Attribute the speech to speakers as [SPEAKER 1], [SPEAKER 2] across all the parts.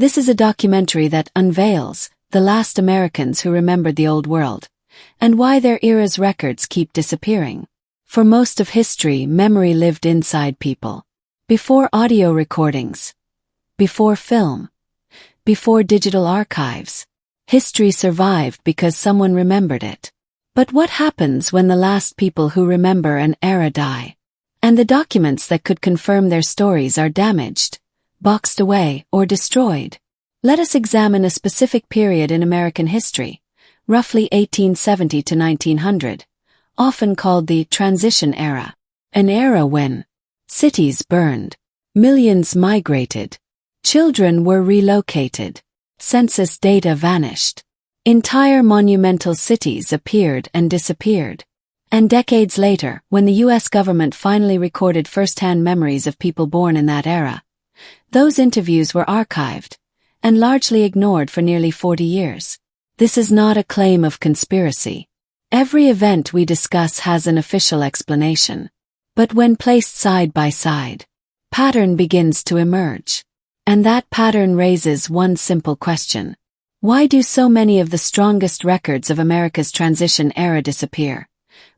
[SPEAKER 1] This is a documentary that unveils the last Americans who remembered the old world, and why their era's records keep disappearing. For most of history, memory lived inside people. Before audio recordings, before film, before digital archives, history survived because someone remembered it. But what happens when the last people who remember an era die, and the documents that could confirm their stories are damaged, boxed away, or destroyed? Let us examine a specific period in American history, roughly 1870 to 1900, often called the Transition Era, an era when cities burned, millions migrated, children were relocated, census data vanished, entire monumental cities appeared and disappeared. And decades later, when the U.S. government finally recorded first-hand memories of people born in that era, those interviews were archived and largely ignored for nearly 40 years. This is not a claim of conspiracy. Every event we discuss has an official explanation. But when placed side by side, pattern begins to emerge. And that pattern raises one simple question. Why do so many of the strongest records of America's transition era disappear,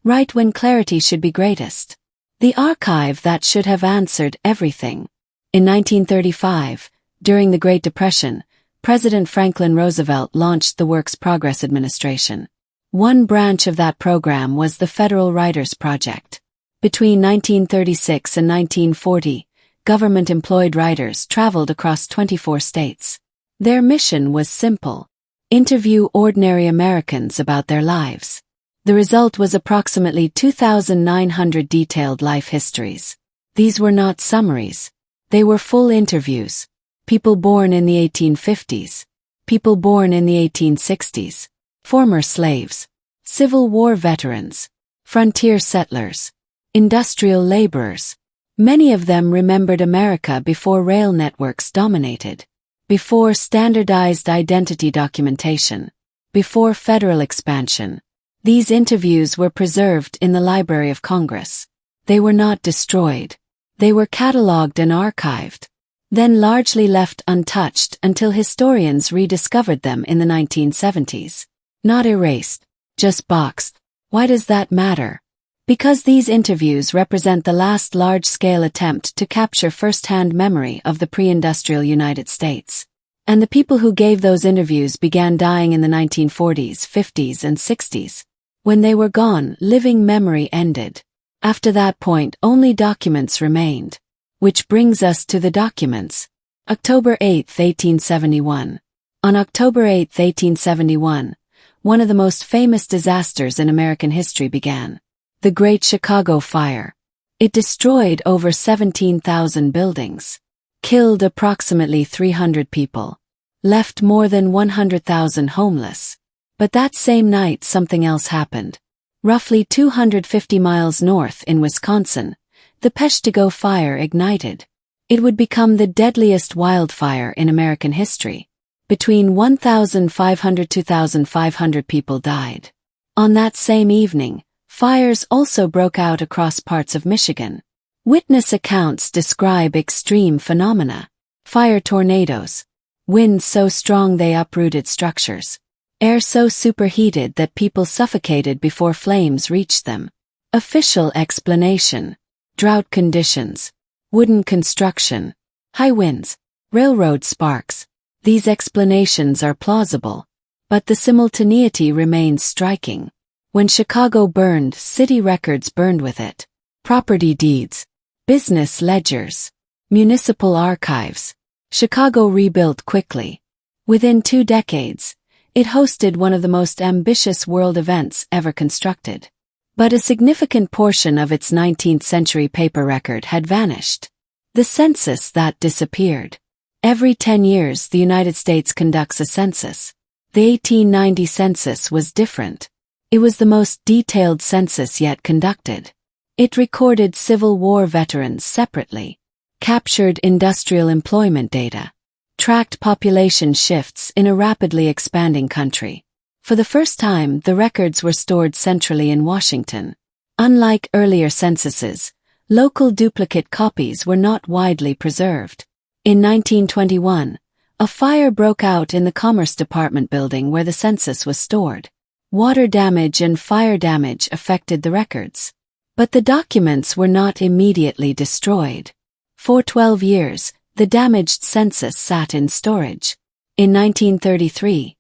[SPEAKER 1] right when clarity should be greatest? The archive that should have answered everything. In 1935, during the Great Depression, President Franklin Roosevelt launched the Works Progress Administration. One branch of that program was the Federal Writers Project. Between 1936 and 1940, government-employed writers traveled across 24 states. Their mission was simple: interview ordinary Americans about their lives. The result was approximately 2,900 detailed life histories. These were not summaries. They were full interviews. People born in the 1850s, people born in the 1860s, former slaves, Civil War veterans, frontier settlers, industrial laborers. Many of them remembered America before rail networks dominated, before standardized identity documentation, before federal expansion. These interviews were preserved in the Library of Congress. They were not destroyed. They were cataloged and archived, then largely left untouched until historians rediscovered them in the 1970s. Not erased, just boxed. Why does that matter? Because these interviews represent the last large-scale attempt to capture first-hand memory of the pre-industrial United States. And the people who gave those interviews began dying in the 1940s, 50s, and 60s. When they were gone, living memory ended. After that point, only documents remained. Which brings us to the documents. October 8, 1871. On October 8, 1871, one of the most famous disasters in American history began. The Great Chicago Fire. It destroyed over 17,000 buildings, killed approximately 300 people, left more than 100,000 homeless. But that same night something else happened. Roughly 250 miles north in Wisconsin, the Peshtigo Fire ignited. It would become the deadliest wildfire in American history. Between 1,500 to 2,500 people died. On that same evening, fires also broke out across parts of Michigan. Witness accounts describe extreme phenomena. Fire tornadoes. Winds so strong they uprooted structures. Air so superheated that people suffocated before flames reached them. Official explanation. Drought conditions. Wooden construction. High winds. Railroad sparks. These explanations are plausible. But the simultaneity remains striking. When Chicago burned, city records burned with it. Property deeds. Business ledgers. Municipal archives. Chicago rebuilt quickly. Within 2 decades, it hosted one of the most ambitious world events ever constructed. But a significant portion of its 19th-century paper record had vanished. The census that disappeared. Every 10 years the United States conducts a census. The 1890 census was different. It was the most detailed census yet conducted. It recorded Civil War veterans separately, captured industrial employment data, tracked population shifts in a rapidly expanding country. For the first time, the records were stored centrally in Washington. Unlike earlier censuses, local duplicate copies were not widely preserved. In 1921, A fire broke out in the Commerce Department building where the census was stored. Water damage and fire damage affected the records. But the documents were not immediately destroyed. For 12 years, the damaged census sat in storage. In 1933,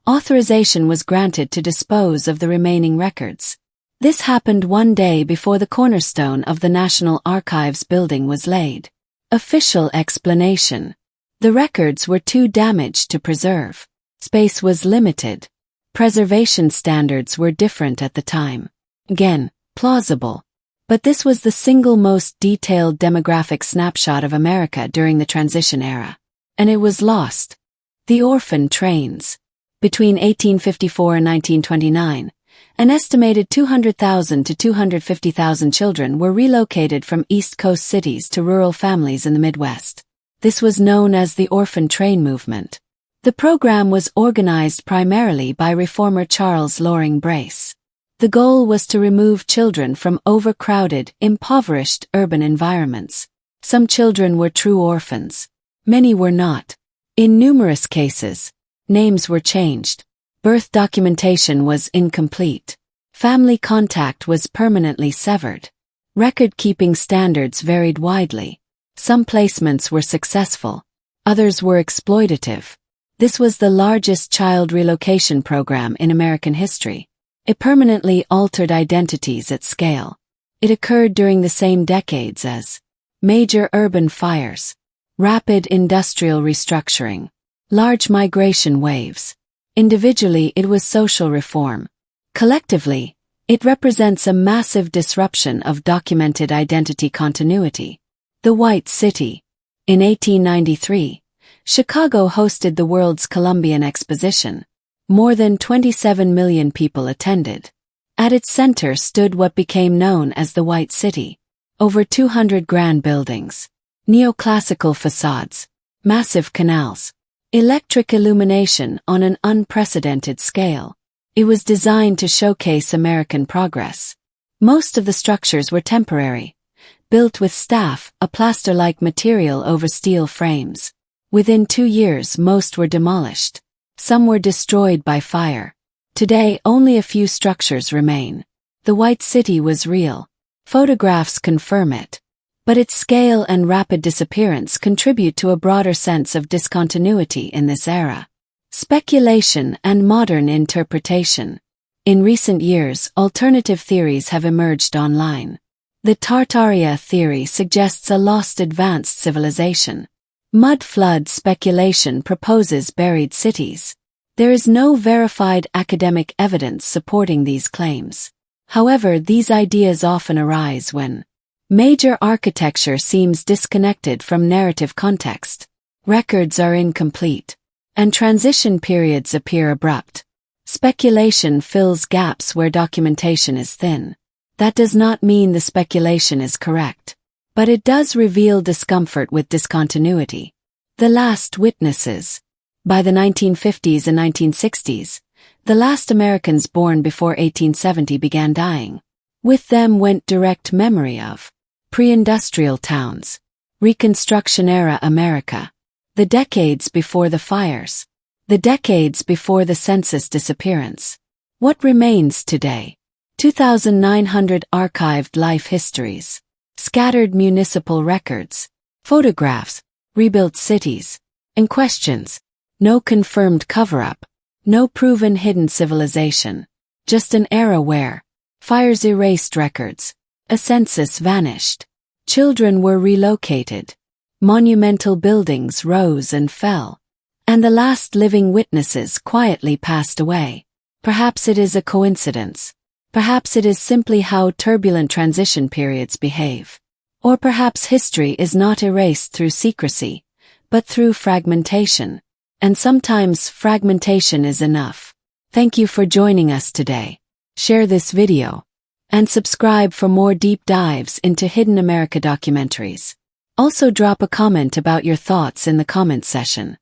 [SPEAKER 1] authorization was granted to dispose of the remaining records. This happened one day before the cornerstone of the National Archives building was laid. Official explanation: the records were too damaged to preserve. Space was limited. Preservation standards were different at the time. Again, plausible. But this was the single most detailed demographic snapshot of America during the transition era. And it was lost. The Orphan Trains. Between 1854 and 1929, an estimated 200,000 to 250,000 children were relocated from East Coast cities to rural families in the Midwest. This was known as the Orphan Train movement. The program was organized primarily by reformer Charles Loring Brace. The goal was to remove children from overcrowded, impoverished urban environments. Some children were true orphans. Many were not. In numerous cases, names were changed. Birth documentation was incomplete. Family contact was permanently severed. Record-keeping standards varied widely. Some placements were successful. Others were exploitative. This was the largest child relocation program in American history. It permanently altered identities at scale. It occurred during the same decades as major urban fires, rapid industrial restructuring, large migration waves. Individually, it was social reform. Collectively, it represents a massive disruption of documented identity continuity. The White City. In 1893, Chicago hosted the world's Columbian Exposition. More than 27 million people attended. At its center stood what became known as the White City. Over 200 grand buildings, neoclassical facades, massive canals, electric illumination on an unprecedented scale. It was designed to showcase American progress. Most of the structures were temporary, built with staff, a plaster-like material over steel frames. Within 2 years, most were demolished. Some were destroyed by fire. Today, only a few structures remain. The White City was real. Photographs confirm it. But its scale and rapid disappearance contribute to a broader sense of discontinuity in this era. Speculation and modern interpretation. In recent years, alternative theories have emerged online. The Tartaria theory suggests a lost advanced civilization. Mudflood speculation proposes buried cities. There is no verified academic evidence supporting these claims. However, these ideas often arise when major architecture seems disconnected from narrative context, records are incomplete, and transition periods appear abrupt. Speculation fills gaps where documentation is thin. That does not mean the speculation is correct, but it does reveal discomfort with discontinuity. The last witnesses. By the 1950s and 1960s, the last Americans born before 1870 began dying. With them went direct memory of pre-industrial towns, Reconstruction-era America, the decades before the fires, the decades before the census disappearance. What remains today? 2,900 archived life histories, scattered municipal records, photographs, rebuilt cities, and questions. No confirmed cover-up, no proven hidden civilization, just an era where fires erased records, a census vanished, children were relocated, monumental buildings rose and fell, and the last living witnesses quietly passed away. Perhaps it is a coincidence. Perhaps it is simply how turbulent transition periods behave. Or perhaps history is not erased through secrecy, but through fragmentation. And sometimes fragmentation is enough. Thank you for joining us today. Share this video and subscribe for more deep dives into Hidden America documentaries. Also drop a comment about your thoughts in the comment section.